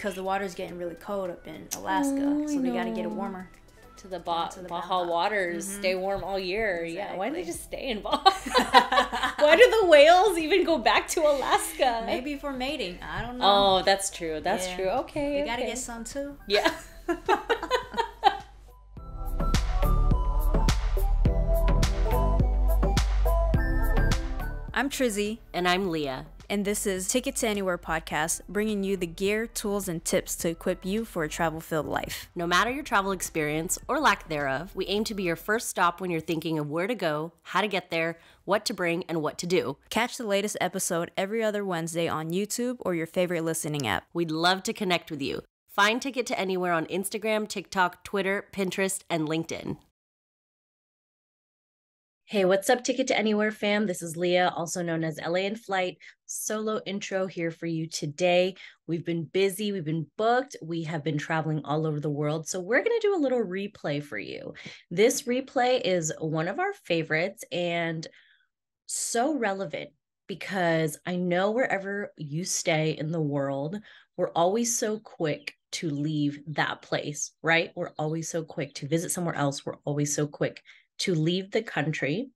because the water's getting really cold up in Alaska, so they got to get it warmer. To the Baja waters, stay warm all year. Exactly. Yeah, why don't they just stay in Baja? Why do the whales even go back to Alaska? Maybe for mating. I don't know. Oh, that's true. That's true. Okay. They got to get sun too. Yeah. I'm Trizzy. And I'm Leah. And this is Ticket to Anywhere podcast, bringing you the gear, tools, and tips to equip you for a travel-filled life. No matter your travel experience or lack thereof, we aim to be your first stop when you're thinking of where to go, how to get there, what to bring, and what to do. Catch the latest episode every other Wednesday on YouTube or your favorite listening app. We'd love to connect with you. Find Ticket to Anywhere on Instagram, TikTok, Twitter, Pinterest, and LinkedIn. Hey, what's up, Ticket to Anywhere fam? This is Leah, also known as LA in Flight. Solo intro here for you today. We've been busy, we've been booked, we have been traveling all over the world, so we're going to do a little replay for you. This replay is one of our favorites and so relevant because I know wherever you stay in the world, we're always so quick to leave that place, right? We're always so quick to visit somewhere else. We're always so quick to leave the country.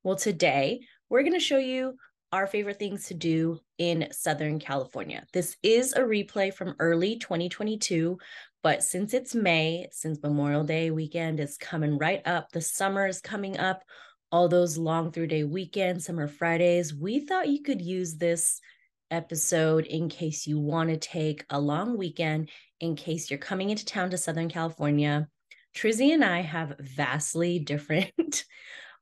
Well, today we're going to show you our favorite things to do in Southern California. This is a replay from early 2022, but since it's May, since Memorial Day weekend is coming right up, the summer is coming up, all those long through-day weekends, summer Fridays, we thought you could use this episode in case you want to take a long weekend, in case you're coming into town to Southern California. Trizzy and I have vastly different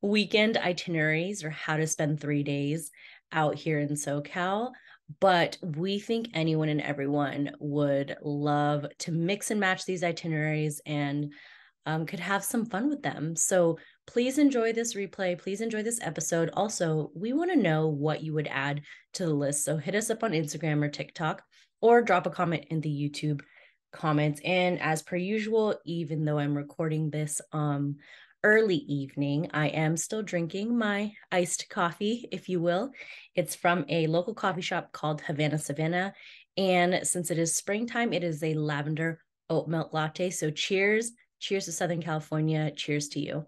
weekend itineraries or how to spend 3 days out here in SoCal, but we think anyone and everyone would love to mix and match these itineraries and could have some fun with them. So please enjoy this replay. Please enjoy this episode. Also, we want to know what you would add to the list. So hit us up on Instagram or TikTok or drop a comment in the YouTube comments. And as per usual, even though I'm recording this early evening, I am still drinking my iced coffee, if you will. It's from a local coffee shop called Havana Savannah, and since it is springtime, it is a lavender oat milk latte. So cheers to Southern California. Cheers to you.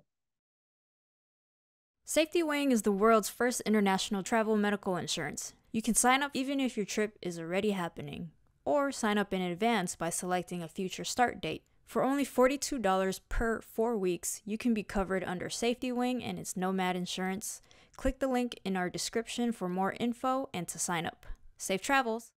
Safety Wing is the world's first international travel medical insurance. You can sign up even if your trip is already happening, or sign up in advance by selecting a future start date. For only $42 per 4 weeks, you can be covered under Safety Wing and its Nomad insurance. Click the link in our description for more info and to sign up. Safe travels!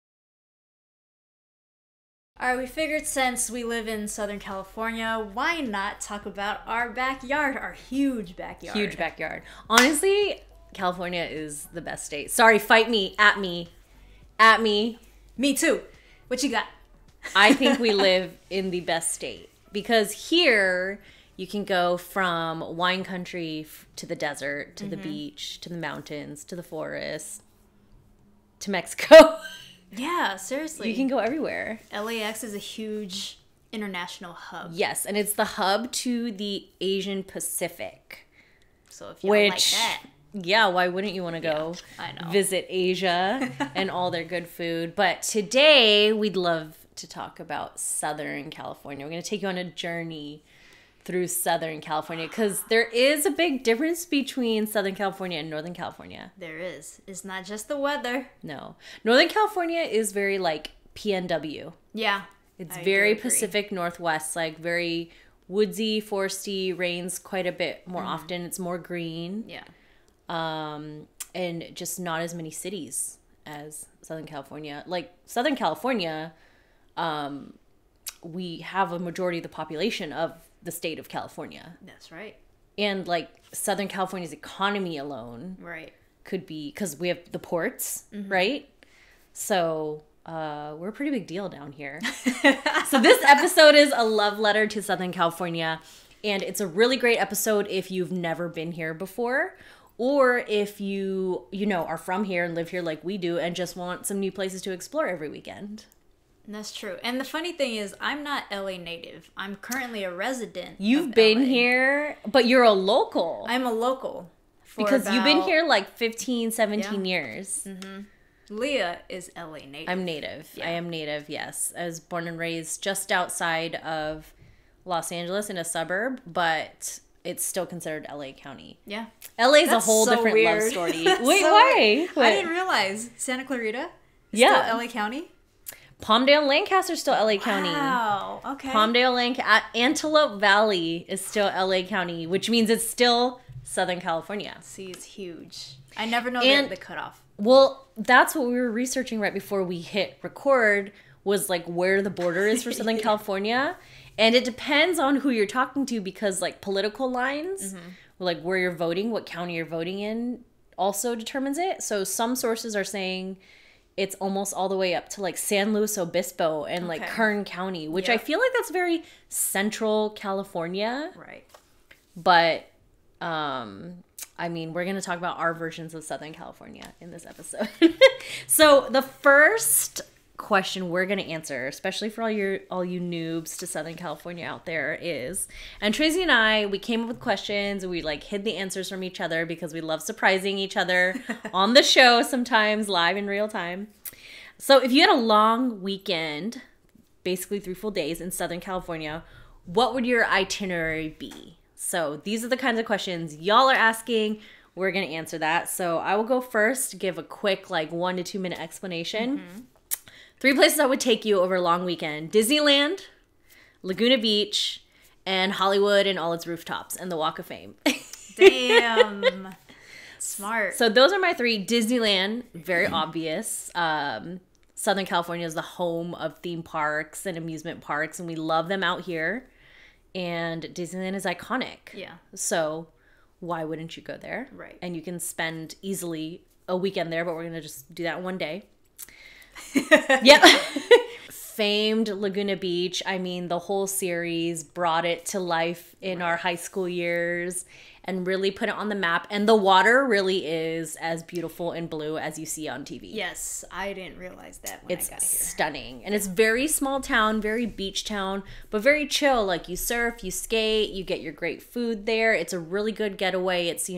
Alright, we figured since we live in Southern California, why not talk about our backyard, our huge backyard. Huge backyard. Honestly, California is the best state. Sorry, fight me, at me. Me too. What you got? I think we live in the best state because here you can go from wine country to the desert, to the beach, to the mountains, to the forest, to Mexico. Yeah, seriously. You can go everywhere. LAX is a huge international hub. Yes, and it's the hub to the Asian Pacific. So if you like that. Yeah, why wouldn't you want to go visit Asia and all their good food? But today, we'd love to talk about Southern California. We're going to take you on a journey through Southern California because there is a big difference between Southern California and Northern California. There is. It's not just the weather. No. Northern California is very like PNW. Yeah. It's very Pacific Northwest, like very woodsy, foresty, rains quite a bit more often. It's more green. Yeah. And just not as many cities as Southern California. Like Southern California, we have a majority of the population of the state of California. That's right. And like Southern California's economy alone, right, could be because we have the ports, right? So we're a pretty big deal down here. So this episode is a love letter to Southern California, and it's a really great episode if you've never been here before. Or if you are from here and live here like we do and just want some new places to explore every weekend. That's true. And the funny thing is, I'm not LA native. I'm currently a resident. You've been here, but you're a local. I'm a local. Because you've been here like 15, 17 years. Leah is LA native. I'm native. Yeah. I am native, yes. I was born and raised just outside of Los Angeles in a suburb, but it's still considered LA County. Yeah. LA is a That's whole so different weird. love story. That's Wait, so why? weird. What? I didn't realize Santa Clarita is Yeah. still LA County. Palmdale, Lancaster is still LA County. Wow. Okay. Palmdale, Antelope Valley is still LA County, which means it's still Southern California. See, it's huge. I never know the cutoff. Well, that's what we were researching right before we hit record, was like where the border is for Southern California. And it depends on who you're talking to, because like political lines, like where you're voting, what county you're voting in, also determines it. So some sources are saying it's almost all the way up to like San Luis Obispo and like Kern County, which I feel like that's very central California. Right. But I mean, we're going to talk about our versions of Southern California in this episode. So the first question we're going to answer, especially for all you noobs to Southern California out there, is, and Trizzy and I, we came up with questions and we like hid the answers from each other because we love surprising each other on the show, sometimes live in real time. So if you had a long weekend, basically 3 full days in Southern California, what would your itinerary be? So these are the kinds of questions y'all are asking. We're going to answer that. So I will go first, give a quick like 1 to 2 minute explanation. 3 places I would take you over a long weekend: Disneyland, Laguna Beach, and Hollywood and all its rooftops and the Walk of Fame. Damn. Smart. So those are my 3. Disneyland, very obvious. Southern California is the home of theme parks and amusement parks, and we love them out here. And Disneyland is iconic. Yeah. So why wouldn't you go there? Right. And you can spend easily a weekend there, but we're going to just do that one day. Yep. Famed Laguna Beach. I mean, the whole series brought it to life in our high school years and really put it on the map. And the water really is as beautiful and blue as you see on TV. Yes, I didn't realize that when I got here. It's stunning. And it's very small town, very beach town, but very chill. Like you surf, you skate, you get your great food there. It's a really good getaway. It's,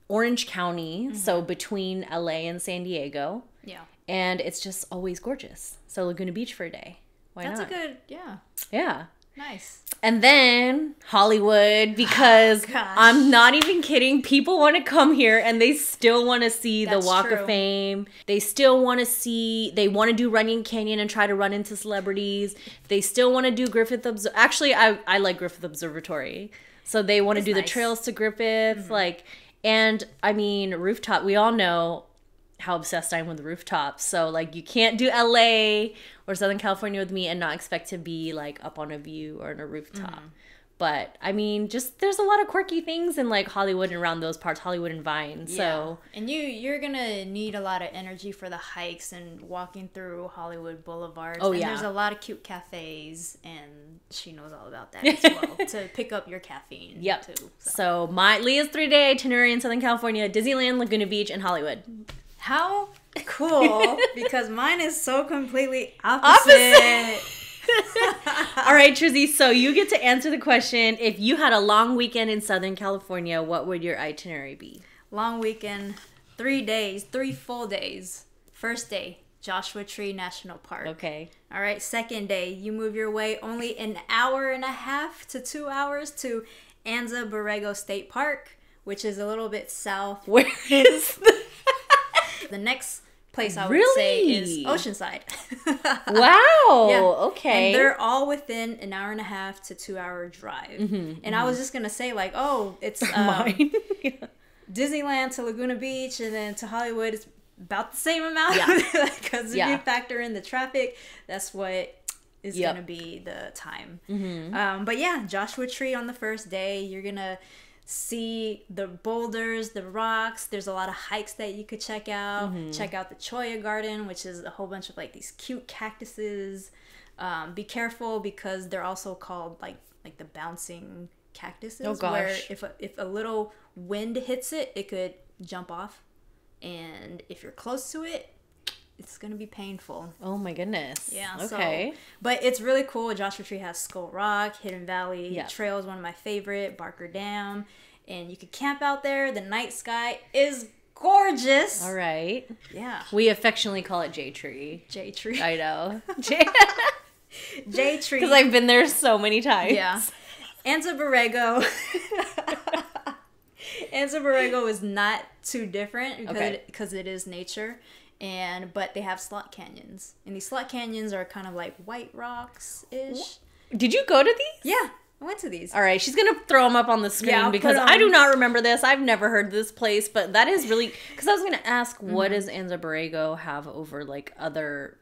Orange County, so between LA and San Diego. Yeah. And it's just always gorgeous. So Laguna Beach for a day. Why not? That's a good, yeah. Yeah. Nice. And then Hollywood, because I'm not even kidding. People want to come here and they still want to see the Walk of Fame. They still want to they want to do Runyon Canyon and try to run into celebrities. They still want to do Griffith Actually, I like Griffith Observatory. So they want to do the trails to Griffith. And I mean, rooftop, we all know how obsessed I am with rooftops. So like you can't do LA or Southern California with me and not expect to be like up on a view or in a rooftop. But I mean, just there's a lot of quirky things in like Hollywood and around those parts, Hollywood and Vine. Yeah. So and you're gonna need a lot of energy for the hikes and walking through Hollywood Boulevard. Oh, and yeah. There's a lot of cute cafes, and she knows all about that as well to pick up your caffeine. Yep. Too. So my Leah's 3-day itinerary in Southern California: Disneyland, Laguna Beach, and Hollywood. How cool! Because mine is so completely opposite. All right, Trizzy, so you get to answer the question. If you had a long weekend in Southern California, what would your itinerary be? Long weekend, 3 days, 3 full days. First day, Joshua Tree National Park. Okay. All right, second day, you move your way only an hour and a half to 2 hours to Anza Borrego State Park, which is a little bit south. Where is the next place I would say is Oceanside. Wow. Yeah. Okay. And they're all within an hour and a half to 2 hour drive. I was just gonna say like, oh, it's mine. Disneyland to Laguna Beach and then to Hollywood. It's about the same amount. Because if you factor in the traffic, that's what is gonna be the time. But yeah, Joshua Tree on the first day. You're gonna see the boulders, the rocks. There's a lot of hikes that you could check out. Check out the Cholla Garden, which is a whole bunch of like these cute cactuses. Be careful because they're also called like the bouncing cactuses. Oh gosh. Where if a little wind hits it, it could jump off. And if you're close to it, it's gonna be painful. Oh my goodness. Yeah. Okay. But it's really cool. Joshua Tree has Skull Rock, Hidden Valley Trail is one of my favorite. Barker Dam, and you could camp out there. The night sky is gorgeous. All right. Yeah. We affectionately call it J Tree. J Tree. I know. J Tree. Because I've been there so many times. Yeah. Anza Borrego. Anza Borrego is not too different because it is nature. But they have slot canyons. And these slot canyons are kind of like white rocks-ish. Did you go to these? Yeah. I went to these. All right, she's going to throw them up on the screen because I do not remember this. I've never heard this place, but that is really... Because I was going to ask, what does Anza Borrego have over, like, other,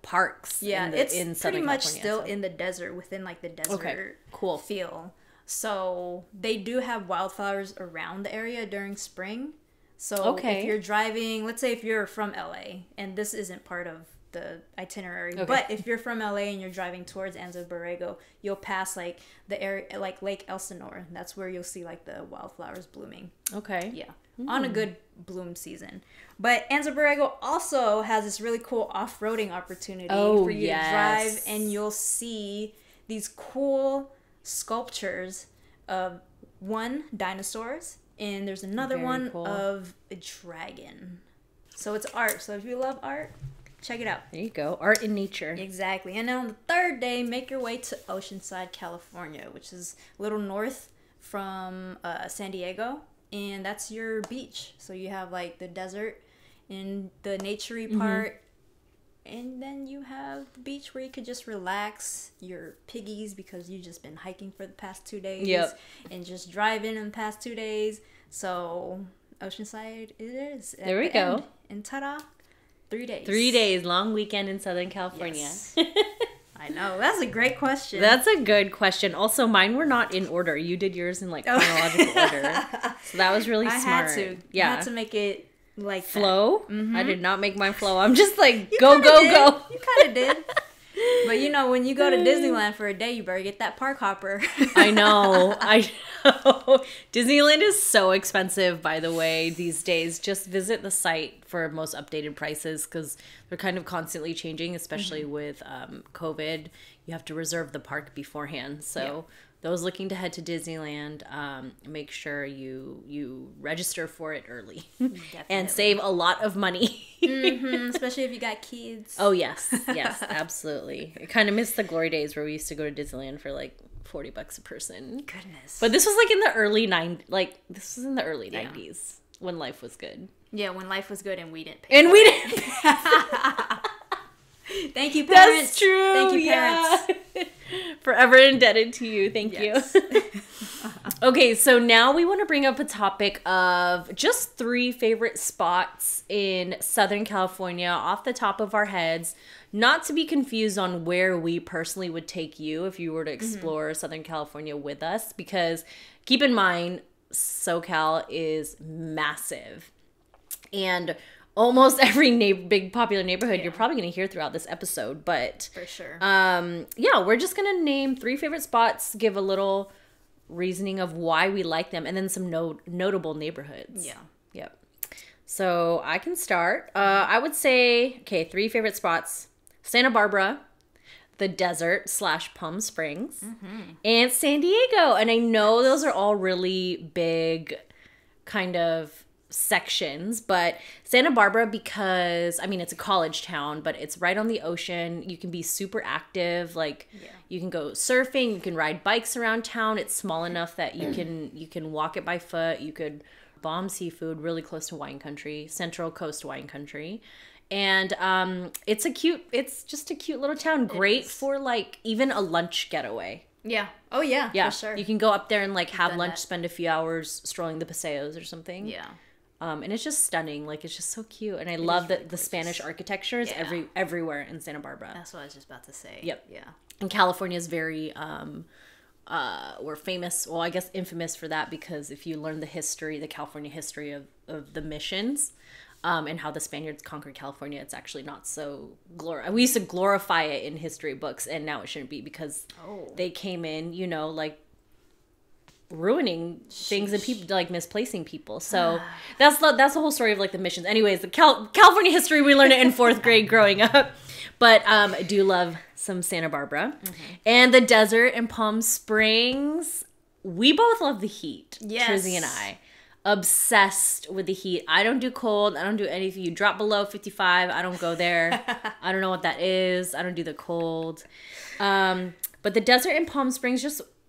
parks in Southern pretty much California, still in the desert, within, like, the desert cool. feel. So they do have wildflowers around the area during spring. So if you're driving... Let's say if you're from LA, and this isn't part of the itinerary, but if you're from LA and you're driving towards Anza Borrego, you'll pass like the area like Lake Elsinore. That's where you'll see like the wildflowers blooming. On a good bloom season. But Anza Borrego also has this really cool off-roading opportunity for you to drive, and you'll see these cool sculptures of dinosaurs, and there's another one of a dragon. So it's art. So if you love art, check it out. There you go. Art in nature. Exactly. And then on the third day, make your way to Oceanside, California, which is a little north from San Diego. And that's your beach. So you have like the desert and the naturey part. And then you have the beach where you could just relax your piggies because you've just been hiking for the past 2 days. And just driving in the past 2 days. So Oceanside it is. There we go. And ta-da. 3 days. 3 days, long weekend in Southern California. Yes. I know. That's a great question. That's a good question. Also, mine were not in order. You did yours in like chronological order. So that was really smart. I had to. Yeah. I had to make it like flow. I did not make mine flow. I'm just like, go, go, go. You kind of did. But when you go to Disneyland for a day, you better get that park hopper. I know. Disneyland is so expensive, by the way, these days. Just visit the site for most updated prices because they're kind of constantly changing, especially with COVID. You have to reserve the park beforehand. So those looking to head to Disneyland, make sure you register for it early and save a lot of money. Especially if you got kids. Oh, yes. Yes, absolutely. I kind of miss the glory days where we used to go to Disneyland for like $40 a person. Goodness. But this was like in the early 90s when life was good. Yeah, when life was good and we didn't pay. Thank you, parents. That's true. Thank you, parents. Yeah. Forever indebted to you. Thank you. Okay, so now we want to bring up a topic of just 3 favorite spots in Southern California off the top of our heads, not to be confused on where we personally would take you if you were to explore Southern California with us, because keep in mind, SoCal is massive. And almost every big popular neighborhood you're probably going to hear throughout this episode, but for sure. We're just going to name 3 favorite spots, give a little reasoning of why we like them, and then some notable neighborhoods. Yep. So I can start. I would say, 3 favorite spots: Santa Barbara, the desert / Palm Springs, and San Diego. And I know those are all really big kind of sections, but Santa Barbara, because it's a college town, but it's right on the ocean. You can be super active, you can go surfing, you can ride bikes around town. It's small enough that you can walk it by foot. You could bomb seafood really close to wine country, Central Coast wine country. And it's just a cute little town, great for even a lunch getaway. Yeah. Oh yeah, for sure. You can go up there and have lunch, spend a few hours strolling the paseos or something. Yeah. And it's just stunning. It's just so cute. And I love that the Spanish architecture is everywhere in Santa Barbara. That's what I was just about to say. Yep. Yeah. And California is very, we're famous, well, I guess infamous for that, because if you learn the California history of the missions, and how the Spaniards conquered California, it's actually not so glorified. We used to glorify it in history books, and now it shouldn't be, because they came in, ruining things and people, misplacing people. So that's the whole story of the missions. Anyways, the California history, we learned it in 4th grade growing up. But I do love some Santa Barbara. And the desert and Palm Springs. We both love the heat. Yes. Trizzy and I. obsessed with the heat. I don't do cold. I don't do anything. You drop below 55, I don't go there. I don't know what that is. I don't do the cold. But the desert in Palm Springs,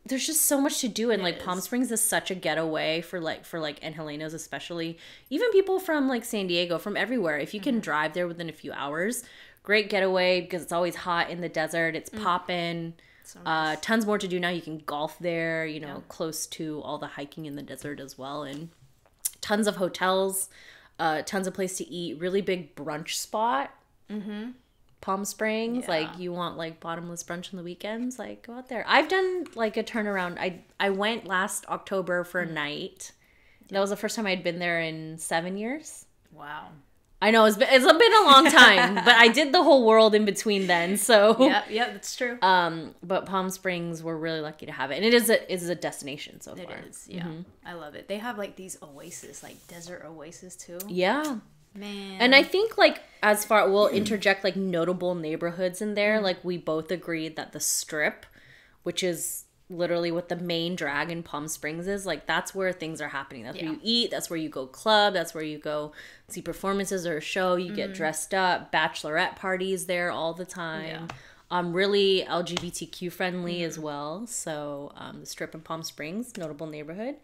there's just so much to do. And like Palm Springs is such a getaway for Angelenos especially. Even people from like San Diego, from everywhere. If you can drive there within a few hours, great getaway because it's always hot in the desert. It's poppin'. So nice. Tons more to do now. You can golf there, you know, close to all the hiking in the desert as well. And tons of hotels, tons of place to eat, really big brunch spot. Palm Springs, like you want like bottomless brunch on the weekends, like go out there. I've done like a turnaround. I went last October for a night. That was the first time I'd been there in 7 years. Wow. I know it's been a long time, but I did the whole world in between then. So yeah, that's true. But Palm Springs, we're really lucky to have it, and it is a destination so far. It is, yeah. I love it. They have like these oases, like desert oases too. Yeah, man. And I think like as far we'll interject like notable neighborhoods in there. Like we both agreed that the Strip, which is literally what the main drag in Palm Springs is, like that's where things are happening. That's where you eat, that's where you go club, that's where you go see performances or a show, you get dressed up, bachelorette parties there all the time. Really LGBTQ friendly as well. So the Strip in Palm Springs, notable neighborhood.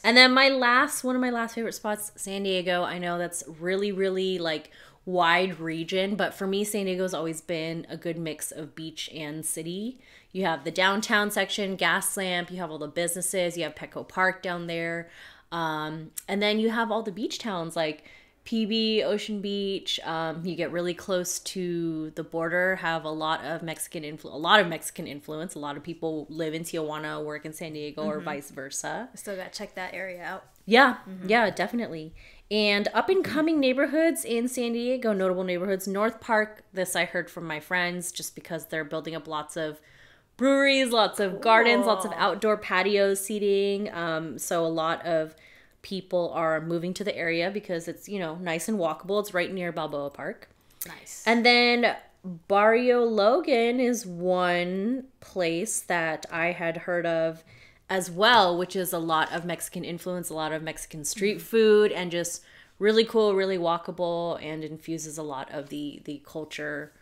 And then one of my last favorite spots, San Diego. I know that's really, really like wide region, but for me San Diego's always been a good mix of beach and city. You have the downtown section, Gaslamp, you have all the businesses, you have Petco Park down there, and then you have all the beach towns like PB, Ocean Beach. You get really close to the border, have a lot of Mexican influence. A lot of people live in Tijuana, work in San Diego, or vice versa. I still gotta check that area out. Yeah, yeah, definitely. And up-and-coming neighborhoods in San Diego, notable neighborhoods. North Park, this I heard from my friends, just because they're building up lots of breweries, lots of gardens, lots of outdoor patio seating. So a lot of people are moving to the area because it's, you know, nice and walkable. It's right near Balboa Park. Nice. And then Barrio Logan is one place that I had heard of as well, which is a lot of Mexican influence, a lot of Mexican street food, and just really cool, really walkable, and infuses a lot of the culture.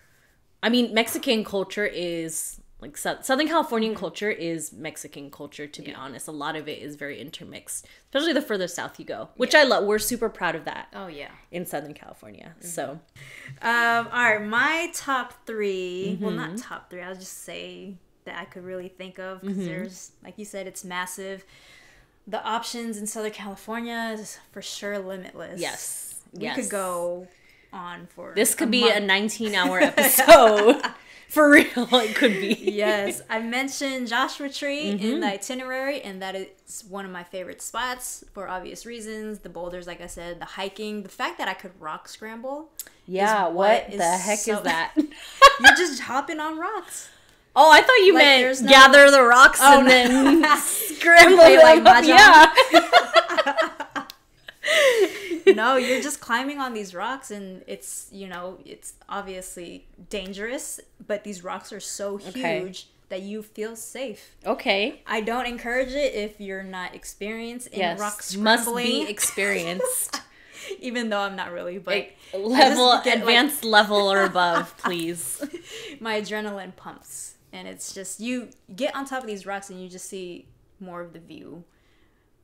I mean, Mexican culture is like Southern Californian culture is Mexican culture, to be honest. A lot of it is very intermixed, especially the further south you go, which I love. We're super proud of that. Oh yeah, in Southern California. So all right, my top three, well, not top three, I'll just say that I could really think of, because there's, like you said, it's massive. The options in Southern California is for sure limitless. Yes. We could go on for this could be a 19-hour episode. For real, it could be. Yes. I mentioned Joshua Tree in the itinerary, and that is one of my favorite spots for obvious reasons. The boulders, like I said, the hiking, the fact that I could rock scramble. Yeah, what the heck is that? You're just hopping on rocks. Oh, I thought you meant gather the rocks and then scramble them. Like mahjong. Yeah. No, you're just climbing on these rocks, and it's, you know, it's obviously dangerous, but these rocks are so huge that you feel safe. Okay. I don't encourage it if you're not experienced in rock scrambling. Must be experienced. Even though I'm not really, but advanced level or above, please. My adrenaline pumps. And it's just, you get on top of these rocks and you just see more of the view,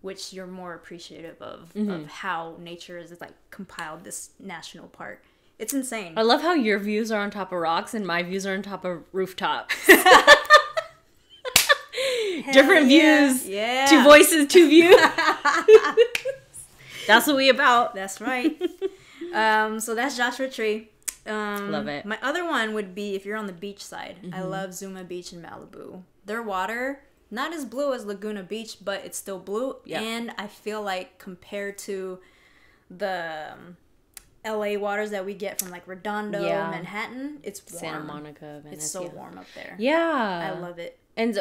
which you're more appreciative of how nature is like compiled this national park. It's insane. I love how your views are on top of rocks and my views are on top of rooftops. Different views. Yeah. Two voices, two views. That's what we about. That's right. So that's Joshua Tree. Love it. My other one would be if you're on the beach side. I love Zuma Beach in Malibu. Their water, not as blue as Laguna Beach, but it's still blue. Yep. And I feel like compared to the LA waters that we get from like Redondo, Manhattan, it's warm. Santa Monica, Venice. It's so warm up there. Yeah. I love it. And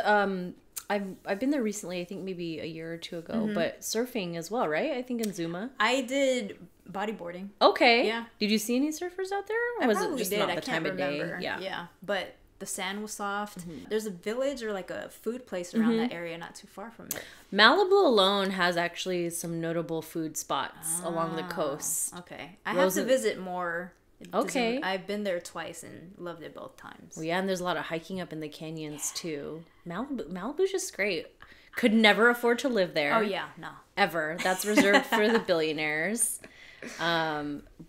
I've been there recently, I think maybe a year or two ago, but surfing as well, right? I think in Zuma. I did bodyboarding. Okay. Yeah. Did you see any surfers out there? Or was it just not the time of day? Yeah. Yeah. But The sand was soft. There's a village or like a food place around that area, not too far from it. Malibu alone has actually some notable food spots along the coast. Okay. I have to visit more. Okay. I've been there twice and loved it both times. Well, yeah, and there's a lot of hiking up in the canyons too. Malibu's just great. Could never afford to live there. Oh yeah, no. Ever. That's reserved for the billionaires.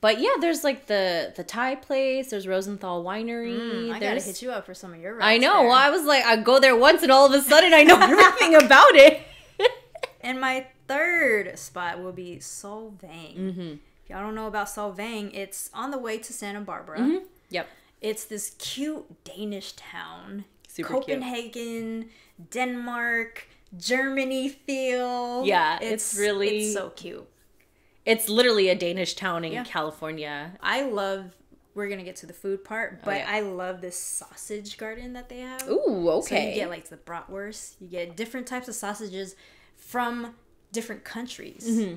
But yeah, there's like the Thai place. There's Rosenthal Winery. I gotta hit you up for some of your rides. I know. There. Well, I was like, I go there once, and all of a sudden, I know everything about it. And my third spot will be Solvang. If y'all don't know about Solvang, it's on the way to Santa Barbara. Yep. It's this cute Danish town. Super Copenhagen, Denmark, Germany feel. Yeah, it's so cute. It's literally a Danish town in California. We're going to get to the food part, but I love this sausage garden that they have. Ooh, okay. So you get like the bratwurst. You get different types of sausages from different countries.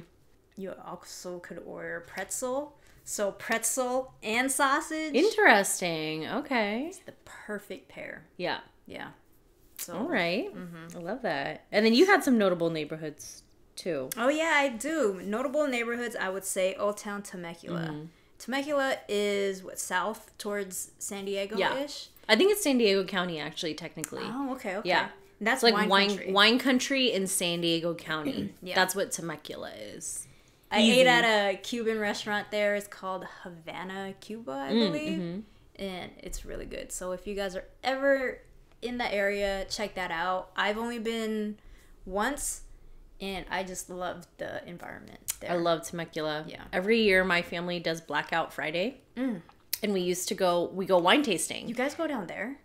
You also could order pretzel. So pretzel and sausage. Interesting. Okay. It's the perfect pair. Yeah. Yeah. So, all right. I love that. And then you had some notable neighborhoods too. Oh yeah, I do. Notable neighborhoods, I would say Old Town Temecula. Temecula is south towards San Diego-ish? Yeah. I think it's San Diego County actually, technically. Oh, okay. Yeah. That's like wine country in San Diego County. That's what Temecula is. I ate at a Cuban restaurant there. It's called Havana, Cuba, I believe. And it's really good. So if you guys are ever in the area, check that out. I've only been once, and I just love the environment there. I love Temecula. Yeah. Every year my family does Blackout Friday. And we go wine tasting. You guys go down there?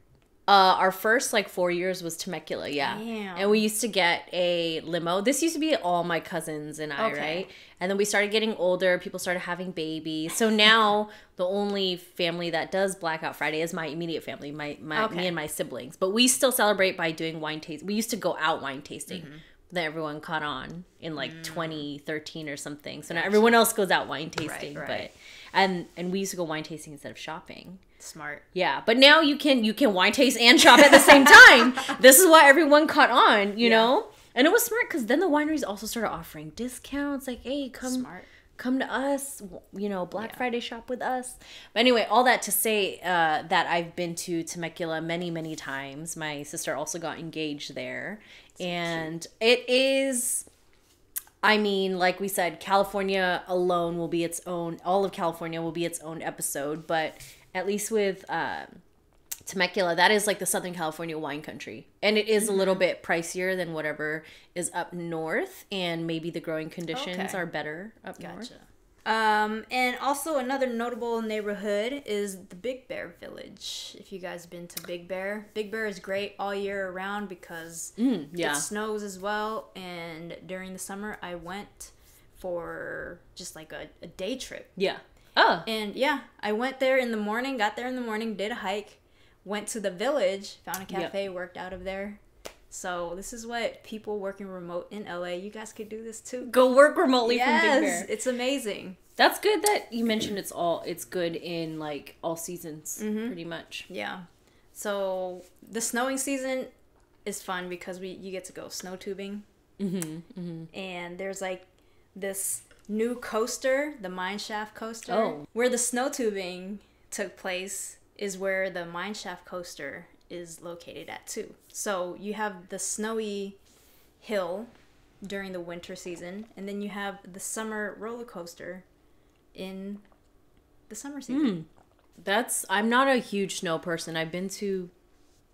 Our first 4 years was Temecula, yeah. Damn. And we used to get a limo. This used to be all my cousins and I, right? And then we started getting older. People started having babies. So now the only family that does Blackout Friday is my immediate family, me and my siblings. But we still celebrate by doing wine tasting. We used to go out wine tasting. That everyone caught on in 2013 or something. So now everyone else goes out wine tasting, right. And we used to go wine tasting instead of shopping. Smart. Yeah, but now you can wine taste and shop at the same time. This is why everyone caught on, you know? And it was smart because then the wineries also started offering discounts. Like, hey, come to us, Black Friday shop with us. But anyway, all that to say that I've been to Temecula many, many times. My sister also got engaged there. And it is, I mean, like we said, California alone will be its own, all of California will be its own episode. But at least with Temecula, that is like the Southern California wine country. And it is a little bit pricier than whatever is up north. And maybe the growing conditions are better up north. And also another notable neighborhood is the Big Bear Village. If you guys been to Big Bear is great all year around because it snows as well. And during the summer, I went for just like a day trip. Yeah. Oh. And I went there in the morning, got there in the morning, did a hike, went to the village, found a cafe, worked out of there. So this is what people working remote in LA, you guys could do this too. Go work remotely from Big Bear. Yes, it's amazing. That's good that you mentioned it's good in all seasons, pretty much. Yeah. So the snowing season is fun because you get to go snow tubing. And there's this new coaster, the mine shaft coaster. Oh. Where the snow tubing took place is where the mine shaft coaster is located at too. So you have the snowy hill during the winter season, and then you have the summer roller coaster in the summer season. I'm not a huge snow person. I've been to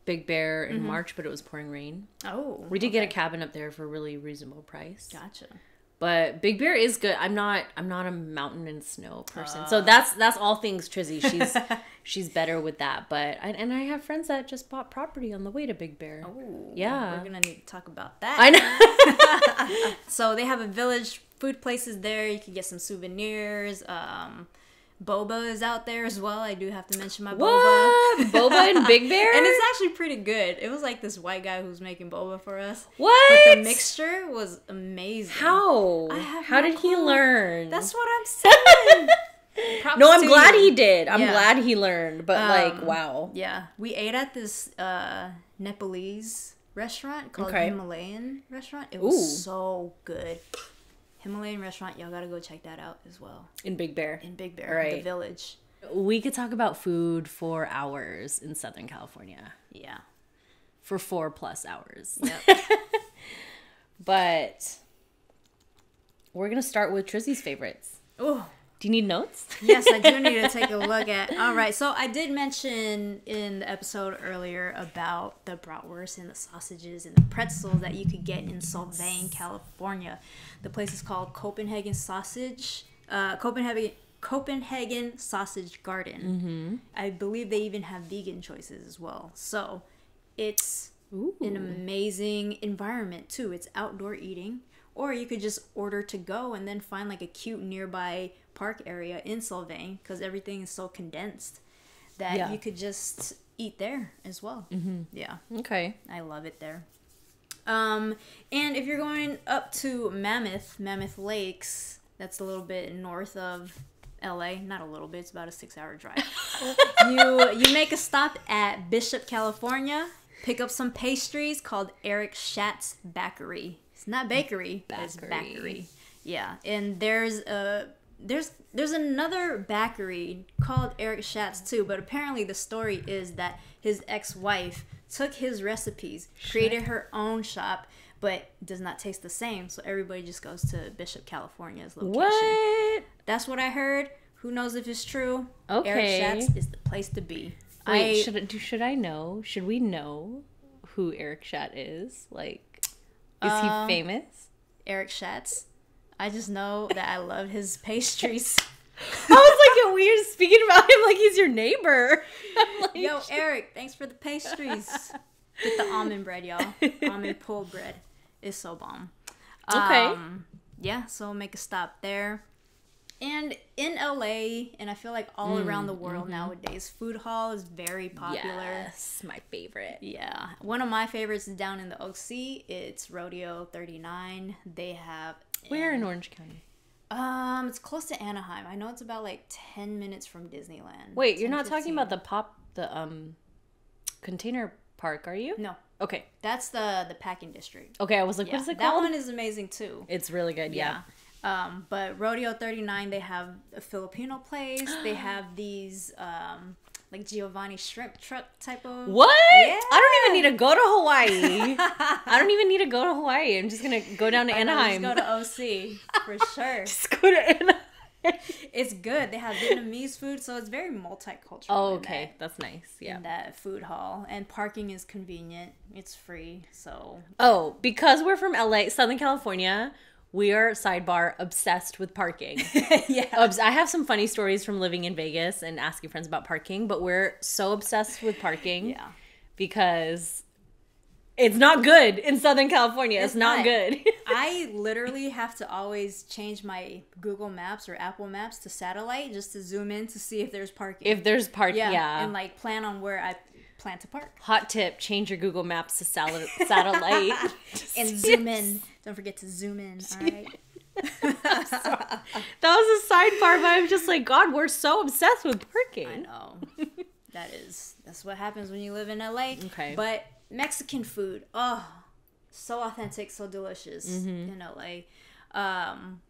Big Bear in March, but it was pouring rain. Oh. We did get a cabin up there for a really reasonable price. Gotcha. But Big Bear is good. I'm not a mountain and snow person. So that's all things Trizzy. She's better with that. But I have friends that just bought property on the way to Big Bear. Oh, yeah. We're gonna need to talk about that. I know. So they have a village, food places there. You can get some souvenirs. Boba is out there as well. I do have to mention my boba. What? Boba in Big Bear? And it's actually pretty good. It was like this white guy who's making boba for us. What? But the mixture was amazing. How? How did he learn? That's what I'm saying. Props No, I'm to glad you. he did. I'm Yeah. glad he learned. But like, wow. Yeah, we ate at this Nepalese restaurant called Okay. Himalayan restaurant. It was Ooh. so good. Himalayan restaurant, y'all gotta go check that out as well. In Big Bear. In Big Bear, All right. the village. We could talk about food for hours in Southern California. Yeah. For 4+ hours. Yep. But we're going to start with Trizzy's favorites. Oh. Do you need notes? Yes, I do need to take a look at. All right, so I did mention in the episode earlier about the bratwurst and the sausages and the pretzels that you could get in Solvang, California. The place is called Copenhagen Sausage Sausage Garden. Mm-hmm. I believe they even have vegan choices as well. So it's an amazing environment too. It's outdoor eating. Or you could just order to go and then find like a cute nearby park area in Solvang because everything is so condensed that you could just eat there as well. Mm-hmm. Yeah. Okay. I love it there. And if you're going up to Mammoth Lakes, that's a little bit north of LA. Not a little bit, it's about a 6-hour drive. You make a stop at Bishop, California, pick up some pastries called Eric Schatz Bakery. It's not bakery, but it's bakery. Yeah, and there's another bakery called Eric Schatz too, but apparently the story is that his ex-wife took his recipes, created her own shop, but does not taste the same, so everybody just goes to Bishop, California's location. What? That's what I heard. Who knows if it's true? Okay. Eric Schatz is the place to be. Wait, should I know? Should we know who Eric Schatz is? Like, is he famous? Eric Schatz. I just know that I love his pastries. I was like, weird speaking about him like he's your neighbor. Like, yo, Eric, thanks for the pastries. Get the almond bread, y'all. Almond pulled bread. It's so bomb. Okay. Yeah, so make a stop there. And in LA, and I feel like all around the world nowadays, food hall is very popular. Yes, my favorite. Yeah. One of my favorites is down in the OC. It's Rodeo 39. They have... Where in Orange County? It's close to Anaheim. I know it's about like 10 minutes from Disneyland. Wait, you're not talking about the container park, are you? No. Okay. That's the packing district. Okay, I was like, what is it that called? one is amazing too. It's really good, yeah. But Rodeo 39, they have a Filipino place. They have these like Giovanni shrimp truck type of... What? Yeah. I don't even need to go to Hawaii. I don't even need to go to Hawaii. I'm just going to go down to Anaheim. Just go to OC, for sure. Just go to Anaheim. It's good. They have Vietnamese food, so it's very multicultural. Oh, okay. That's nice. Yeah. In that food hall. And parking is convenient. It's free, so... Oh, because we're from LA, Southern California... We are, sidebar, obsessed with parking. Yeah. I have some funny stories from living in Vegas and asking friends about parking, but we're so obsessed with parking because it's not good in Southern California. It's not good. I literally have to always change my Google Maps or Apple Maps to satellite just to zoom in to see if there's parking. If there's parking, yeah. And like plan on where I plan to park. Hot tip, change your Google Maps to satellite. And zoom in. Don't forget to zoom in, all right? That was a sidebar, but I'm just like, God, we're so obsessed with parking. I know. That's what happens when you live in LA. Okay. But Mexican food, so authentic, so delicious in LA.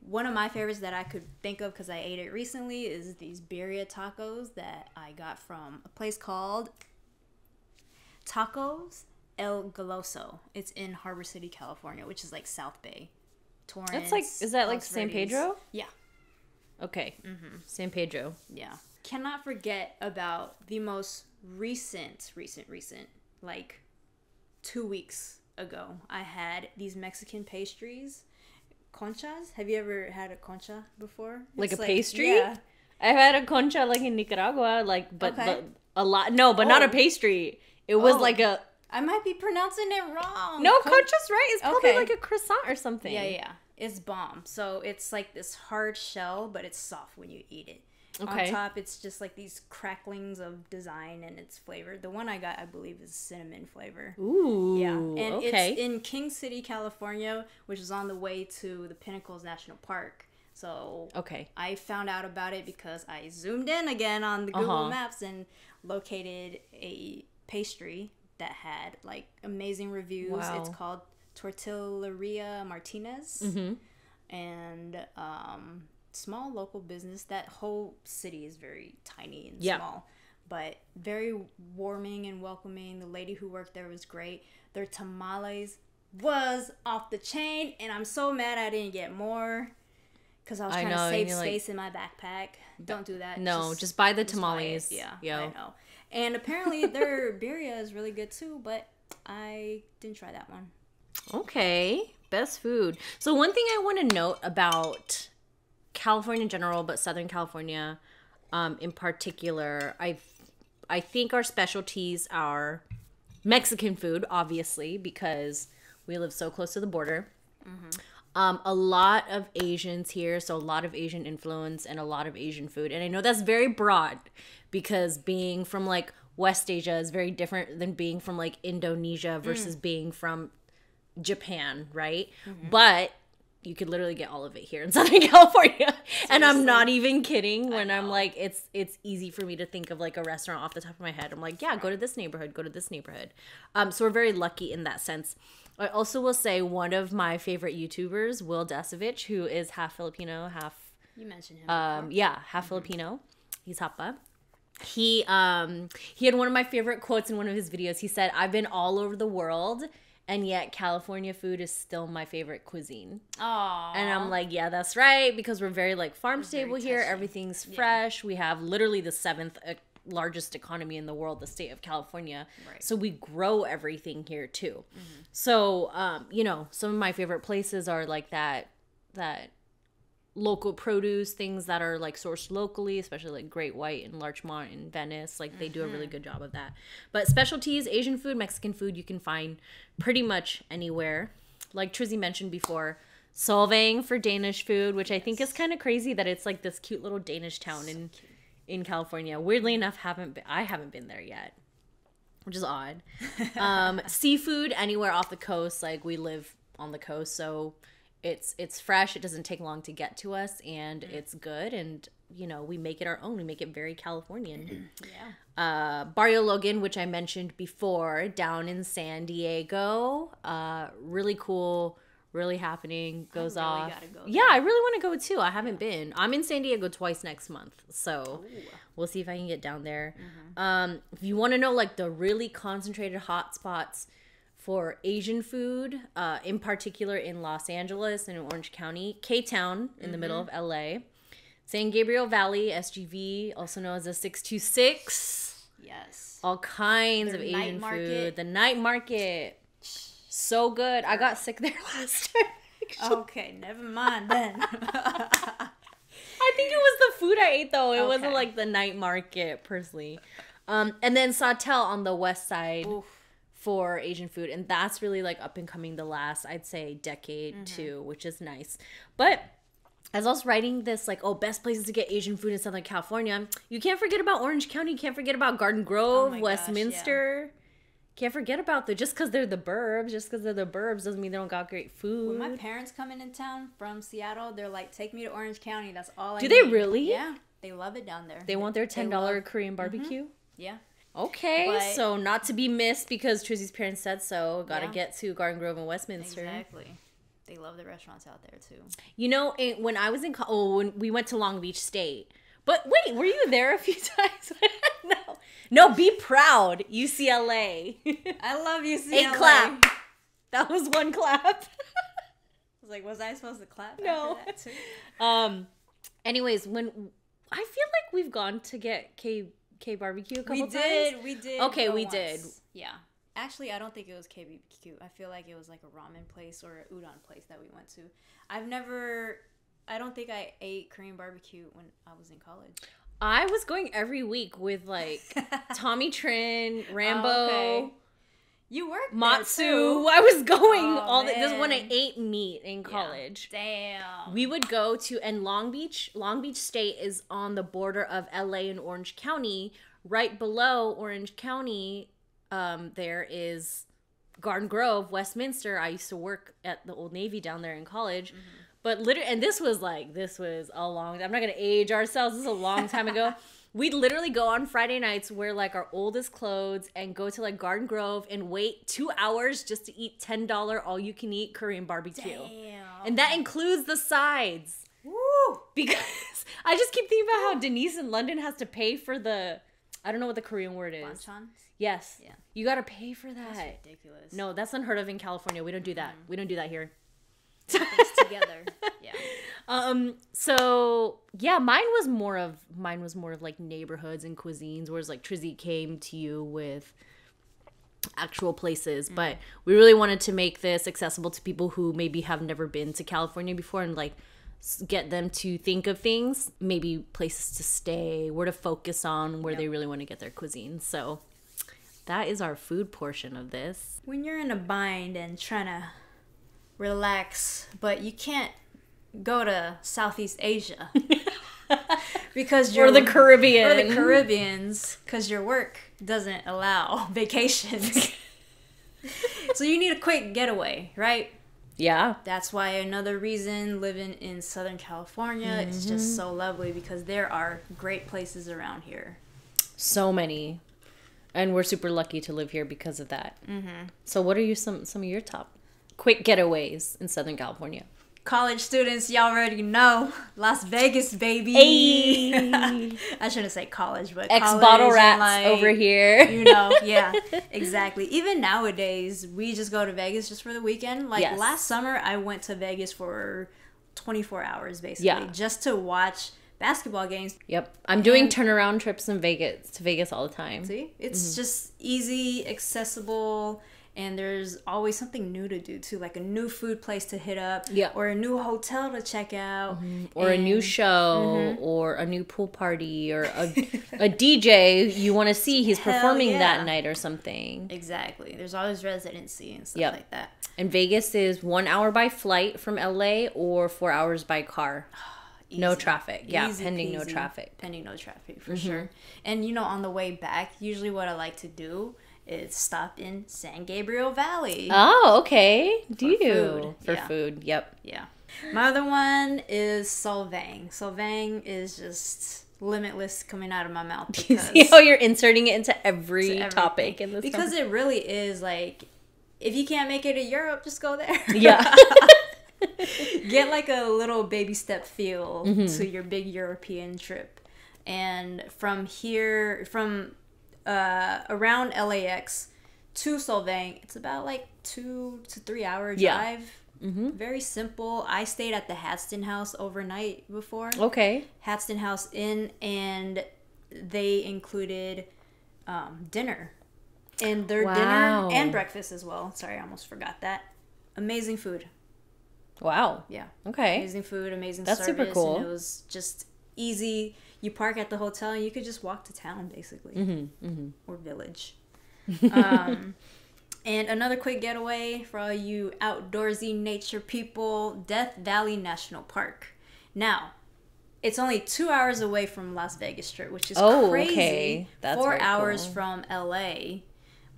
One of my favorites that I could think of because I ate it recently is these birria tacos that I got from a place called Tacos El Goloso. It's in Harbor City, California, which is like South Bay. Torrance. That's like, is that like San Pedro? Yeah. Okay. San Pedro. Yeah. Cannot forget about the most recent, like 2 weeks ago. I had these Mexican pastries, conchas. Have you ever had a concha before? Like a pastry? Yeah. I've had a concha like in Nicaragua, but a lot. No, but not a pastry. It was like a... I might be pronouncing it wrong. No, concha's right. It's probably like a croissant or something. Yeah. It's bomb. So it's like this hard shell, but it's soft when you eat it. Okay. On top, it's just like these cracklings of design and it's flavored. The one I got, I believe, is cinnamon flavor. Ooh. Yeah. And it's in King City, California, which is on the way to the Pinnacles National Park. So okay, I found out about it because I zoomed in again on the Google Maps and located a pastry that had like amazing reviews. Wow. It's called Tortilleria Martinez. Mm-hmm. And small local business. That whole city is very tiny and Yeah. small, but very warming and welcoming. The lady who worked there was great. Their tamales was off the chain, and I'm so mad I didn't get more because I was trying to save space in my backpack. Don't do that. No, just buy the tamales. Yeah, Yo. I know. And apparently their birria is really good too, but I didn't try that one. Okay, best food. So one thing I want to note about California in general, but Southern California in particular, I think our specialties are Mexican food, obviously, because we live so close to the border. A lot of Asians here, so a lot of Asian influence and a lot of Asian food. And I know that's very broad because being from like West Asia is very different than being from like Indonesia versus being from Japan, right? But you could literally get all of it here in Southern California. Seriously? And I'm not even kidding when I'm like, it's easy for me to think of like a restaurant off the top of my head. I'm like, yeah, go to this neighborhood, go to this neighborhood. So we're very lucky in that sense. I also will say one of my favorite YouTubers, Will Dasovich, who is half Filipino, half... You mentioned him before. Yeah, half Filipino. He's Hapa. He had one of my favorite quotes in one of his videos. He said, I've been all over the world, and yet California food is still my favorite cuisine. Aww. And I'm like, yeah, that's right, because we're very like farm stable here. Everything's fresh. We have literally the 7th largest economy in the world, the state of California. Right. So we grow everything here too. So, you know, some of my favorite places are like that local produce, things that are like sourced locally, especially like Great White and Larchmont and Venice. Like they do a really good job of that. But specialties, Asian food, Mexican food, you can find pretty much anywhere. Like Trizzy mentioned before, Solvang for Danish food, which I think is kind of crazy that it's like this cute little Danish town in California. Weirdly enough, I haven't been there yet, which is odd. Seafood anywhere off the coast. Like we live on the coast, so it's fresh. It doesn't take long to get to us, and it's good. And you know, we make it our own. We make it very Californian. Barrio Logan, which I mentioned before, down in San Diego. Really cool. Really happening, goes off. Yeah, I really want to go too. I haven't been. I'm in San Diego twice next month, so we'll see if I can get down there. If you want to know like the really concentrated hot spots for Asian food, in particular in Los Angeles and in Orange County, K-Town in the middle of LA, San Gabriel Valley, SGV, also known as the 626. Yes. All kinds of Asian food. The night market. So good. I got sick there last time. Actually. Okay, never mind then. I think it was the food I ate though. It wasn't like the night market personally. And then Sawtell on the west side for Asian food, and that's really like up and coming the last, I'd say, decade too, which is nice. But as I was writing this, like, best places to get Asian food in Southern California, you can't forget about Orange County. You can't forget about Garden Grove, Westminster. Can't forget about just because they're the burbs. Just because they're the burbs doesn't mean they don't got great food. When my parents come in town from Seattle, they're like, take me to Orange County. That's all I need. Do they really? Yeah. They love it down there. They want their $10 Korean barbecue? Yeah. Okay. So not to be missed because Trizzy's parents said so. Got to get to Garden Grove and Westminster. Exactly. They love the restaurants out there too. You know, when I was in when we went to Long Beach State. But wait, were you there a few times? No, be proud, UCLA. I love UCLA. A clap. That was one clap. I was like, was I supposed to clap? No. After that too? Anyways, when I feel like we've gone to get K barbecue a couple times. We did. Okay, we did. Yeah. Actually, I don't think it was KBBQ. I feel like it was like a ramen place or an udon place that we went to. I don't think I ate Korean barbecue when I was in college. I was going every week with like Tommy Trin, Rambo. Okay. You worked Matsu. there too. I was going this is when I ate meat in college. Yeah. Damn. We would go to, and Long Beach State is on the border of LA and Orange County. Right below Orange County, there is Garden Grove, Westminster. I used to work at the Old Navy down there in college. But literally, and this was a long, I'm not going to age ourselves. This is a long time ago. We'd literally go on Friday nights, wear like our oldest clothes, and go to like Garden Grove and wait 2 hours just to eat $10 all you can eat Korean barbecue. Damn. And that includes the sides. Woo! Because I just keep thinking about how Denise in London has to pay for the, I don't know what the Korean word is. Banchan? Yes. Yeah. You got to pay for that. That's ridiculous. No, that's unheard of in California. We don't do that. We don't do that here. Things together. Yeah. So yeah, mine was more of like neighborhoods and cuisines, whereas like Trizzy came to you with actual places. But we really wanted to make this accessible to people who maybe have never been to California before, and like get them to think of things, maybe places to stay, where to focus on, where they really want to get their cuisine. So that is our food portion of this. When you're in a bind and trying to relax, but you can't go to Southeast Asia because you're or the Caribbean, or the Caribbeans, because your work doesn't allow vacations. So you need a quick getaway, right? Yeah. That's why another reason living in Southern California is just so lovely, because there are great places around here. So many. And we're super lucky to live here because of that. So what are some of your top quick getaways in Southern California? College students, y'all already know. Las Vegas, baby. Hey. I shouldn't say college, but Ex-bottle rats over here. You know, yeah, exactly. Even nowadays, we just go to Vegas just for the weekend. Like last summer, I went to Vegas for 24 hours, basically, just to watch basketball games. Yep. I'm doing turnaround trips in Vegas all the time. See? It's just easy, accessible, and there's always something new to do too, like a new food place to hit up, or a new hotel to check out, or a new show, or a new pool party, or a DJ you want to see. He's performing that night or something. Exactly. There's always residency and stuff like that. And Vegas is 1 hour by flight from LA or 4 hours by car. Easy. No traffic. Yeah, Easy pending peasy. no traffic. Pending no traffic, for sure. And, you know, on the way back, usually what I like to do is stop in San Gabriel Valley. Oh, okay. For Yeah. food, yep. Yeah. My other one is Solvang. Solvang is just limitless coming out of my mouth. Because See how you're inserting it into every topic in this because it really is like, if you can't make it to Europe, just go there. Yeah. Get like a little baby step feel to your big European trip. And from here, around LAX to Solvang, it's about like 2 to 3 hour drive. Very simple. I stayed at the Hadston House overnight before. Okay. Hadston House Inn, and they included dinner. And their dinner and breakfast as well. Sorry, I almost forgot that. Amazing food. Wow. Yeah. Okay. Amazing food, amazing That's service. super cool. And it was just easy. You park at the hotel and you could just walk to town, basically. Or village. And another quick getaway for all you outdoorsy nature people, Death Valley National Park. Now, it's only 2 hours away from Las Vegas Strip, which is crazy. Okay. That's 4 very hours cool. from LA.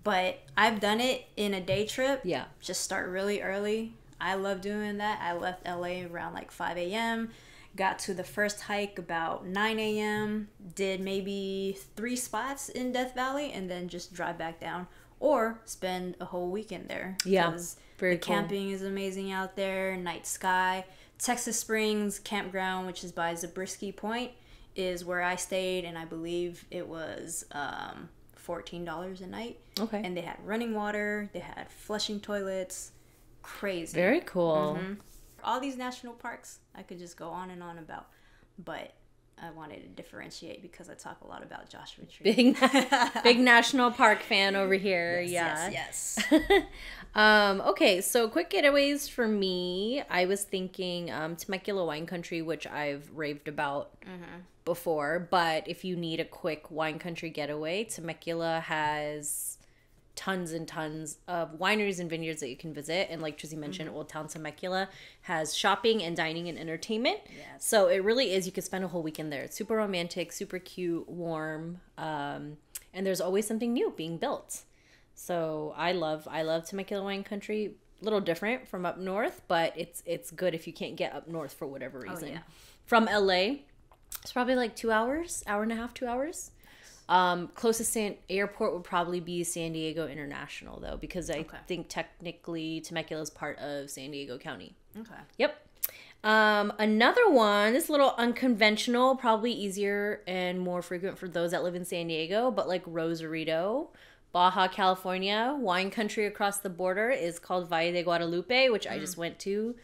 But I've done it in a day trip. Yeah. Just start really early. I love doing that. I left LA around like 5 a.m. Got to the first hike about 9 a.m. Did maybe 3 spots in Death Valley and then just drive back down. Or spend a whole weekend there. Yeah, very the cool. camping is amazing out there. Night sky. Texas Springs Campground, which is by Zabriskie Point, is where I stayed. And I believe it was $14 a night. Okay. And they had running water. They had flushing toilets. Crazy. Very cool. All these national parks I could just go on and on about, but I wanted to differentiate because I talk a lot about Joshua Tree. Big national park fan over here. Yes. Okay, so quick getaways for me. I was thinking Temecula Wine Country, which I've raved about before, but if you need a quick wine country getaway, Temecula has tons and tons of wineries and vineyards that you can visit. And like Trizzy mentioned, Old Town Temecula has shopping and dining and entertainment. Yes. So it really is, you could spend a whole weekend there. It's super romantic, super cute, warm. And there's always something new being built. So I love Temecula Wine Country. little different from up north, but it's good if you can't get up north for whatever reason. Oh, yeah. From LA, it's probably like 2 hours, hour and a half, 2 hours. Closest airport would probably be San Diego International, though, because I think technically Temecula is part of San Diego County. Okay. Yep. Another one, this is a little unconventional, probably easier and more frequent for those that live in San Diego, but like Rosarito, Baja California, wine country across the border, is called Valle de Guadalupe, which I just went to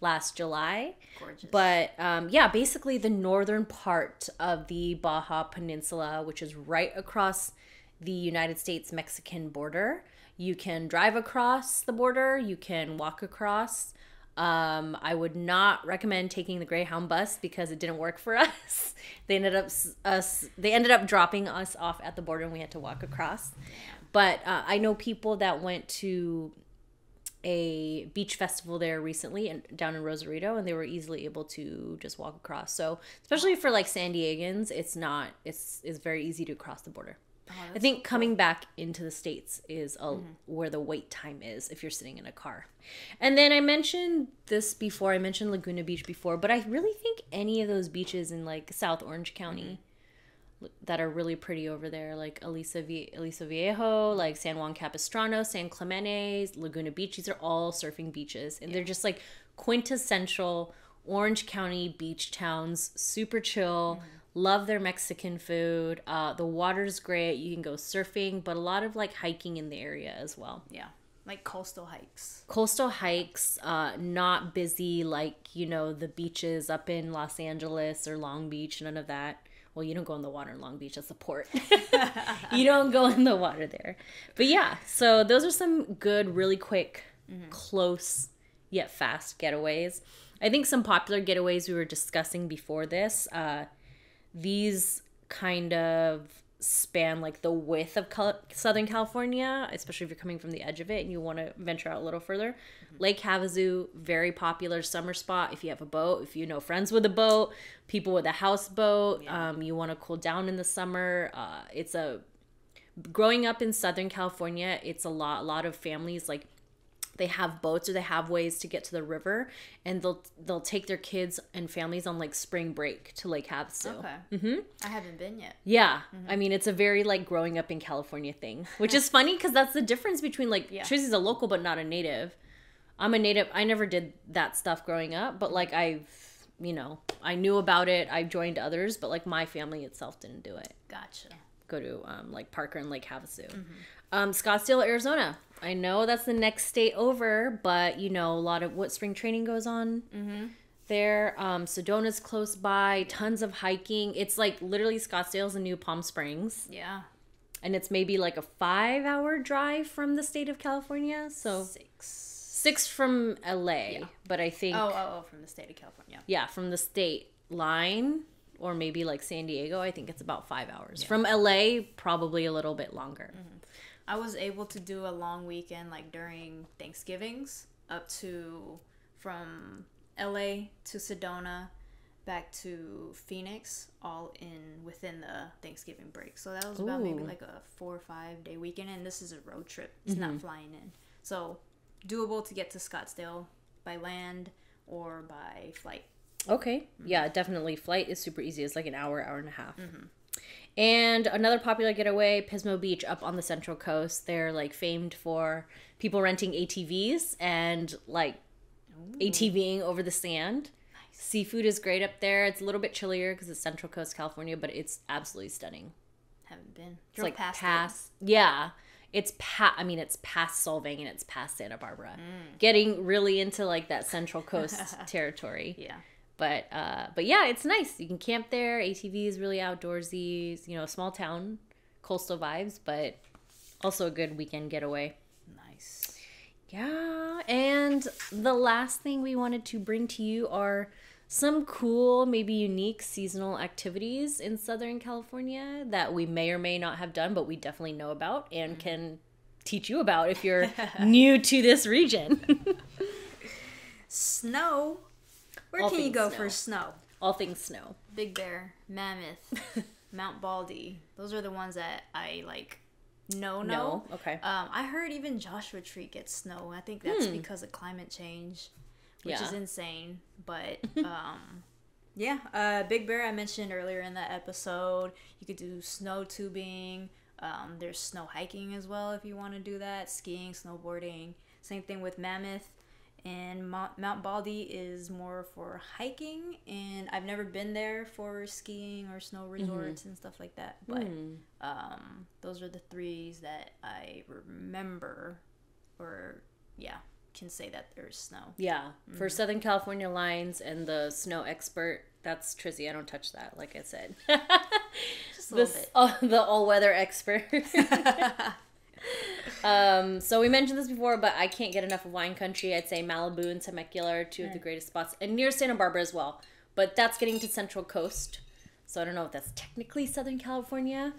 last July. Gorgeous. But yeah, basically the northern part of the Baja Peninsula, which is right across the United States-Mexican border. You can drive across the border, you can walk across. I would not recommend taking the Greyhound bus because it didn't work for us. They ended up dropping us off at the border and we had to walk across. But I know people that went to a beach festival there recently and down in Rosarito, and they were easily able to just walk across. So especially for like San Diegans, it's very easy to cross the border. Oh, I think coming back into the States is where the wait time is if you're sitting in a car. And then I mentioned this before. I mentioned Laguna Beach before, but I really think any of those beaches in like South Orange County that are really pretty over there, like Aliso Viejo, like San Juan Capistrano, San Clemente, Laguna Beach, these are all surfing beaches. And they're just like quintessential Orange County beach towns, super chill. Love their Mexican food. The water's great. You can go surfing, but a lot of like hiking in the area as well. Yeah. Like coastal hikes. Coastal hikes, not busy like, the beaches up in Los Angeles or Long Beach, none of that. Well, you don't go in the water in Long Beach. That's the port. You don't go in the water there. But yeah, so those are some good, really quick, close, yet fast getaways. I think some popular getaways we were discussing before this, these kind of span like the width of Southern California, especially if you're coming from the edge of it and you want to venture out a little further. Lake Havasu, very popular summer spot if you have a boat, if you know friends with a boat, people with a houseboat, you want to cool down in the summer. Growing up in Southern California, it's a lot of families like they have boats or they have ways to get to the river, and they'll take their kids and families on like spring break to Lake Havasu. Okay. I haven't been yet. Yeah. I mean, it's a very like growing up in California thing, which is funny because that's the difference between like Trizzy's a local but not a native. I'm a native. I never did that stuff growing up, but like I knew about it. I joined others, but like my family itself didn't do it. Gotcha. Go to like Parker and Lake Havasu. Scottsdale, Arizona. I know that's the next state over, but a lot of what spring training goes on there. Sedona's close by, tons of hiking. It's like literally Scottsdale's a new Palm Springs. Yeah. And it's maybe like a 5-hour drive from the state of California. So 6 from LA, but I think from the state of California. Yeah, from the state line, or maybe like San Diego, I think it's about 5 hours. From LA, probably a little bit longer. I was able to do a long weekend like during Thanksgivings from LA to Sedona back to Phoenix, all within the Thanksgiving break. So that was about maybe like a 4 or 5 day weekend, and this is a road trip. It's not flying in. So doable to get to Scottsdale by land or by flight. Okay. Yeah, definitely. Flight is super easy. It's like an hour and a half. And another popular getaway, Pismo Beach up on the Central Coast. They're like famed for people renting ATVs and like ATVing over the sand. Nice. Seafood is great up there. It's a little bit chillier because it's Central Coast, California, but it's absolutely stunning. Haven't been. It's like past. Yeah. It's past Solvang and it's past Santa Barbara. Getting really into like that Central Coast territory. Yeah. But yeah, it's nice. You can camp there. ATV is really outdoorsy. Small town, coastal vibes, but also a good weekend getaway. Nice. Yeah. And the last thing we wanted to bring to you are some cool, maybe unique seasonal activities in Southern California that we may or may not have done, but we definitely know about and can teach you about if you're new to this region. Snow. Where can you go for snow? All things snow. Big Bear, Mammoth, Mount Baldy. Those are the ones that I like no. Okay. I heard even Joshua Tree gets snow. I think that's because of climate change, which is insane. But yeah, Big Bear I mentioned earlier in that episode. You could do snow tubing. There's snow hiking as well if you want to do that. Skiing, snowboarding. Same thing with Mammoth. And Mount Baldy is more for hiking, and I've never been there for skiing or snow resorts and stuff like that. But those are the threes that I remember, or can say that there's snow. Yeah, for Southern California lines and the snow expert, that's Trizzy. I don't touch that, like I said. Just a little bit. The all-weather expert. So we mentioned this before, but I can't get enough of wine country. I'd say Malibu and Temecula are two of the greatest spots, and near Santa Barbara as well. But that's getting to Central Coast, so I don't know if that's technically Southern California.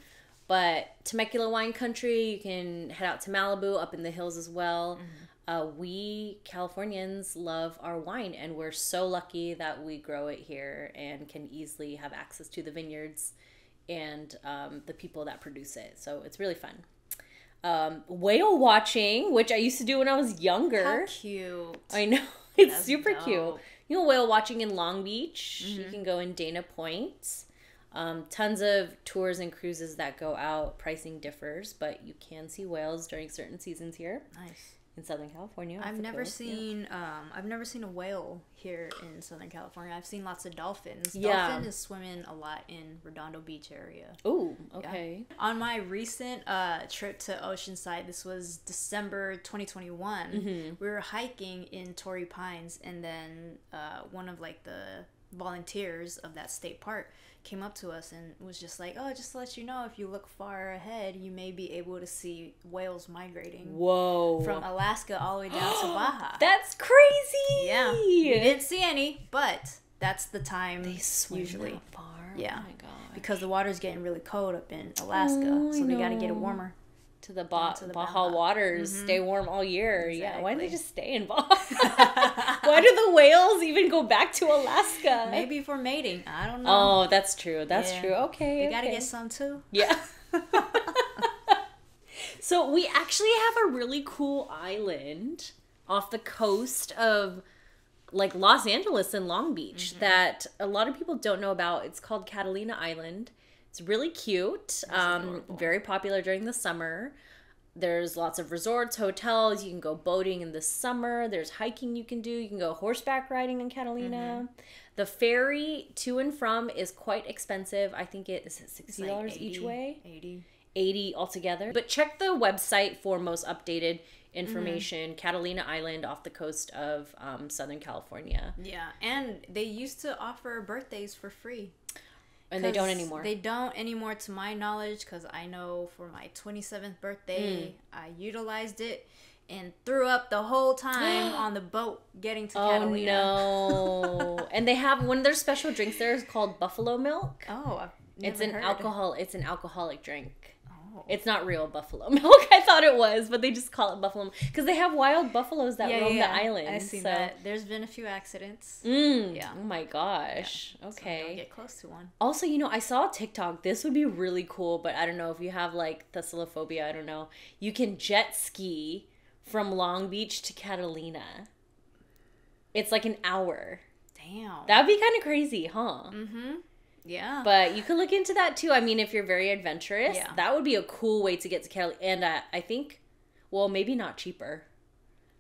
But Temecula wine country, you can head out to Malibu, up in the hills as well. We Californians love our wine, and we're so lucky that we grow it here and can easily have access to the vineyards and the people that produce it. So it's really fun. Whale watching, which I used to do when I was younger. How cute. I know. It's That's super dope. cute. You know, whale watching in Long Beach. You can go in Dana Point. Tons of tours and cruises that go out. Pricing differs, but you can see whales during certain seasons here. Nice. In Southern California. I've never seen a whale here in Southern California. I've seen lots of dolphins. Yeah. Dolphin is swimming a lot in Redondo Beach area. Oh, okay. Yeah. On my recent trip to Oceanside, this was December 2021. We were hiking in Torrey Pines, and then one of like the volunteers of that state park came up to us and was just like, oh, just to let you know, if you look far ahead, you may be able to see whales migrating. Whoa. From Alaska all the way down to Baja. That's crazy. Yeah. We didn't see any, but that's the time They swim usually. that far? Yeah. Oh my god. Because the water's getting really cold up in Alaska, so they got to get it warmer. To the to the Baja waters, stay warm all year. Exactly. Yeah, why don't they just stay in Baja? Why do the whales even go back to Alaska? Maybe for mating. I don't know. Oh, that's true. That's true. Okay. They got to get some too. Yeah. So we actually have a really cool island off the coast of like Los Angeles and Long Beach that a lot of people don't know about. It's called Catalina Island. It's really cute. Very popular during the summer. There's lots of resorts, hotels. You can go boating in the summer. There's hiking you can do. You can go horseback riding in Catalina. The ferry to and from is quite expensive. I think it's $60 like each way. 80 altogether. But check the website for most updated information. Catalina Island off the coast of Southern California. Yeah, and they used to offer birthdays for free. And they don't anymore. They don't anymore to my knowledge, because I know for my 27th birthday, I utilized it and threw up the whole time on the boat getting to Catalina. Oh, no. And they have one of their special drinks there is called buffalo milk. Oh, I've It's never an heard. It's an alcoholic drink. Oh. It's not real buffalo milk. I thought it was, but they just call it buffalo milk because they have wild buffaloes that roam the island. I've seen that. There's been a few accidents. Yeah. Oh my gosh. Yeah. Okay. So don't get close to one. Also, you know, I saw a TikTok. This would be really cool, but I don't know if you have like thessaliophobia. I don't know. You can jet ski from Long Beach to Catalina. It's like an hour. Damn. That'd be kind of crazy, huh? Yeah. But you could look into that too. I mean, if you're very adventurous, Yeah. that would be a cool way to get to Cali. And I think, well, maybe not cheaper.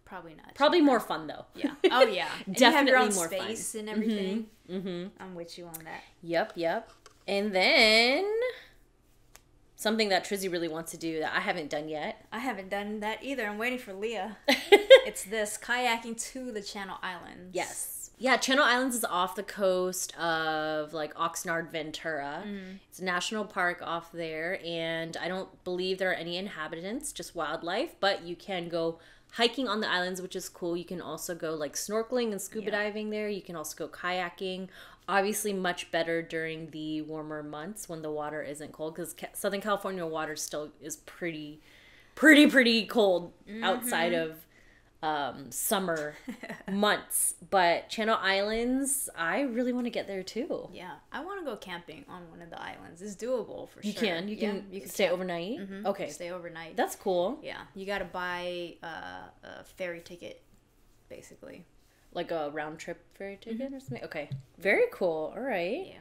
Probably not. Probably more fun though. Yeah. Oh yeah. And Definitely you have your own more space fun. and everything. I'm with you on that. Yep. And then something that Trizzy really wants to do that I haven't done yet. I haven't done that either. I'm waiting for Leah. It's this kayaking to the Channel Islands. Yes. Yeah, Channel Islands is off the coast of like Oxnard, Ventura. It's a national park off there, and I don't believe there are any inhabitants, just wildlife, but you can go hiking on the islands, which is cool. You can also go like snorkeling and scuba diving there. You can also go kayaking. Obviously much better during the warmer months when the water isn't cold, because Southern California water still is pretty cold outside of summer months. But Channel Islands, I really want to get there too. Yeah, I want to go camping on one of the islands. It's doable for You sure. You can stay overnight. Mm-hmm. Okay, stay overnight. That's cool. Yeah, you got to buy a ferry ticket, basically. Like a round trip ferry ticket or something. Okay, very cool. All right. Yeah.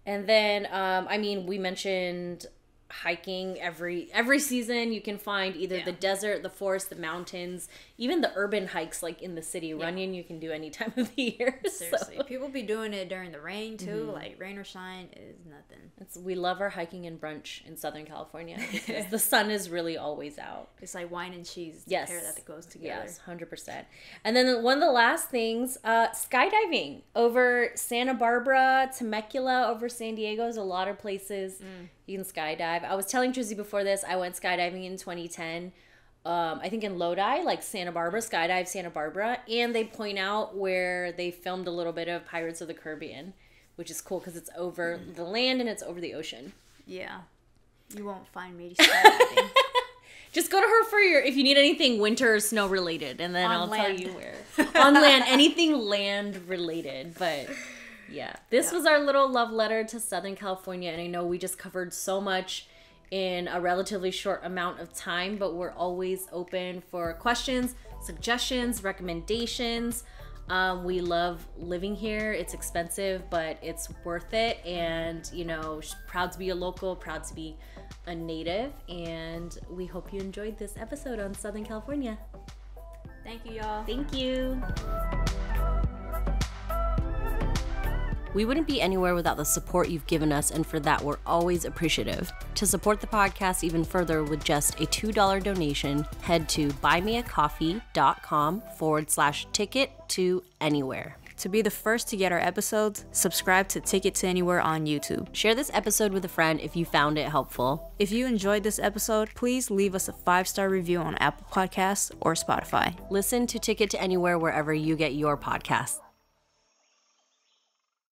And then, I mean, we mentioned hiking every season. You can find either the desert, the forest, the mountains, even the urban hikes like in the city. Runyon you can do any time of the year. Seriously, so. people be doing it during the rain too. Like rain or shine is nothing. We love our hiking and brunch in Southern California because the sun is really always out. It's like wine and cheese. Yes, pair that goes together. Yes, 100%. And then one of the last things, skydiving over Santa Barbara, Temecula, over San Diego. There's a lot of places you can skydive. I was telling Trizzy before this, I went skydiving in 2010. I think in Lodi, like Santa Barbara, skydive Santa Barbara, and they point out where they filmed a little bit of Pirates of the Caribbean, which is cool because it's over the land and it's over the ocean. Yeah, you won't find me skydiving. Just go to her for if you need anything winter or snow related, and then I'll tell you where. On land, anything land related, but... Yeah, this was our little love letter to Southern California, and I know we just covered so much in a relatively short amount of time, but we're always open for questions, suggestions, recommendations. We love living here. It's expensive, but it's worth it, and, you know, proud to be a local, proud to be a native, and we hope you enjoyed this episode on Southern California. Thank you, y'all. Thank you. We wouldn't be anywhere without the support you've given us, and for that, we're always appreciative. To support the podcast even further with just a $2 donation, head to buymeacoffee.com/ticket to anywhere. To be the first to get our episodes, subscribe to Ticket to Anywhere on YouTube. Share this episode with a friend if you found it helpful. If you enjoyed this episode, please leave us a 5-star review on Apple Podcasts or Spotify. Listen to Ticket to Anywhere wherever you get your podcasts.